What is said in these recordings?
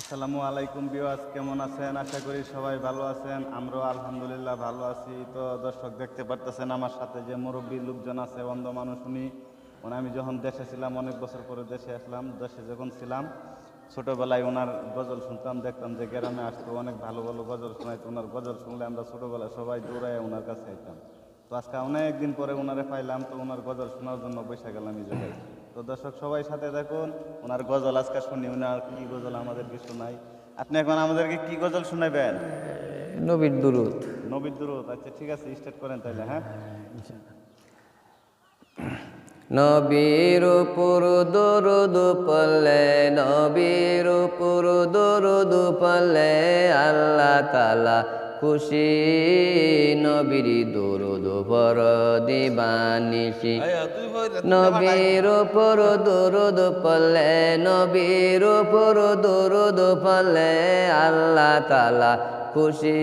আসসালামু আলাইকুম ভিউয়ার্স, কেমন আছেন? আশা করি সবাই ভালো আছেন। আমরাও আলহামদুলিল্লাহ ভালো আছি। তো দর্শক, দেখতে পারতেছেন আমার সাথে যে মুরব্বী লোকজন আছে, অন্ধ মানুষ উনি। আমি যখন দেশে ছিলাম, অনেক বছর পরে দেশে আসলাম। দেশে যখন ছিলাম, ছোটোবেলায় ওনার গজল শুনতাম, দেখতাম যে গ্রামে আসতো, অনেক ভালো ভালো গজল শোনাইতো। ওনার গজল শুনলে আমরা ছোটোবেলায় সবাই দৌড়ায় ওনার কাছে আইতাম। তো আজকে অনেক দিন পরে ওনারে পাইলাম, তো ওনার গজল শোনার জন্য বসে গেলাম এই জায়গায়। তো দর্শক, সবাই সাথে দেখুন, ওনার গজল আজকে শুনি। ওনার কি গজল আমাদেরকে শোনাই। আপনি এখন আমাদেরকে কি গজল শোনাবেন? নবীর দুরূদ। নবীর দুরূদ। আচ্ছা ঠিক আছে, স্টার্ট করেন তাইলে। হ্যাঁ, নবীর উপর দরুদ পড়লে, নবীর উপর দরুদ পড়লে আল্লাহ তাআলা খুশি। নবীর দরুদ পড় দিবানিশি। নবীর উপর দরুদ পড়লে, নবীর উপর দরুদ পড়লে আল্লাহ তাআলা খুশি।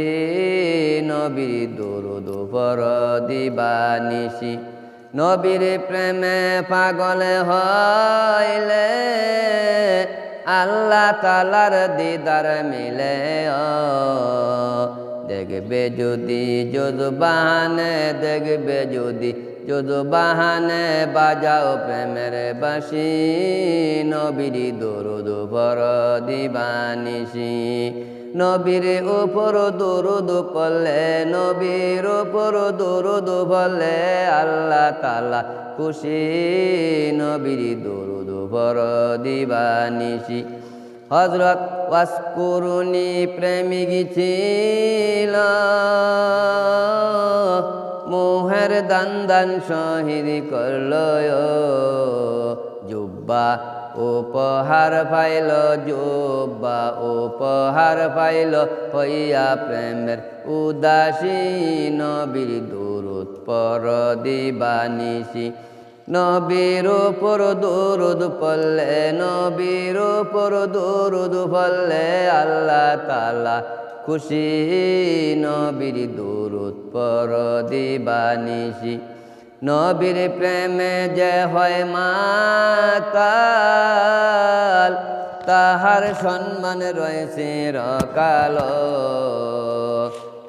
নবীর দরুদ পড় দিবানিশি। নবীর প্রেমে পাগল হইলে আল্লাহ তাআলার দিদার মিলে। দেখবে যদি যুদবাহানে, দেখবে যদি যুদবাহানে বাজাও প্রেমের বাঁশি। নবীর দরুদ পড় দিবানিশি। নবীর উপর দরুদ পড়লে, নবীর উপর দরুদ পড়লে আল্লাহ তাআলা খুশি। নবীর দরুদ পড় দিবানিশি। হযরত ওয়াসকুরুনি প্রেমিক ছিল, মোহের দান শহীদ করল। জুব্বা উপহার পাইল, জুব্বা উপহার পাইল হইয়া প্রেমের উদাসী। নবীর দরুদ পড় দিবানিশি। নবীর উপর দরুদ পড়লে, নবীর উপর দরুদ পড়লে আল্লাহ তাআলা খুশি। নবীর দরুদ পড় দিবানিশি। নবীর প্রেমে যে হয় মাতাল, তাহার সম্মান রয়েছে চিরকাল।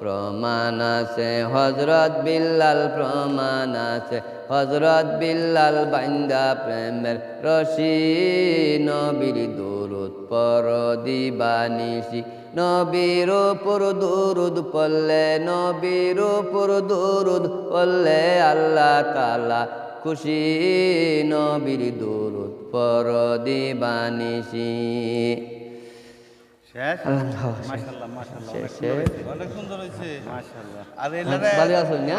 প্রমাণ আছে হযরত বিল্লাল, প্রমাণ আছে হযরত বিল্লাল বান্দা প্রেমের রশি। নবীর দরুদ পড় দিবানিশি। নবীর উপর দরুদ পড়লে, নবীর উপর দরুদ পড়লে আল্লাহ তাআলা খুশি। নবীর দরুদ পড় দিবানিশি। শেষ। মাশাআল্লাহ, মাশাআল্লাহ, অনেক সুন্দর হয়েছে। অনেক সুন্দর হয়েছে। মাশাআল্লাহ। ভালো আছেন না?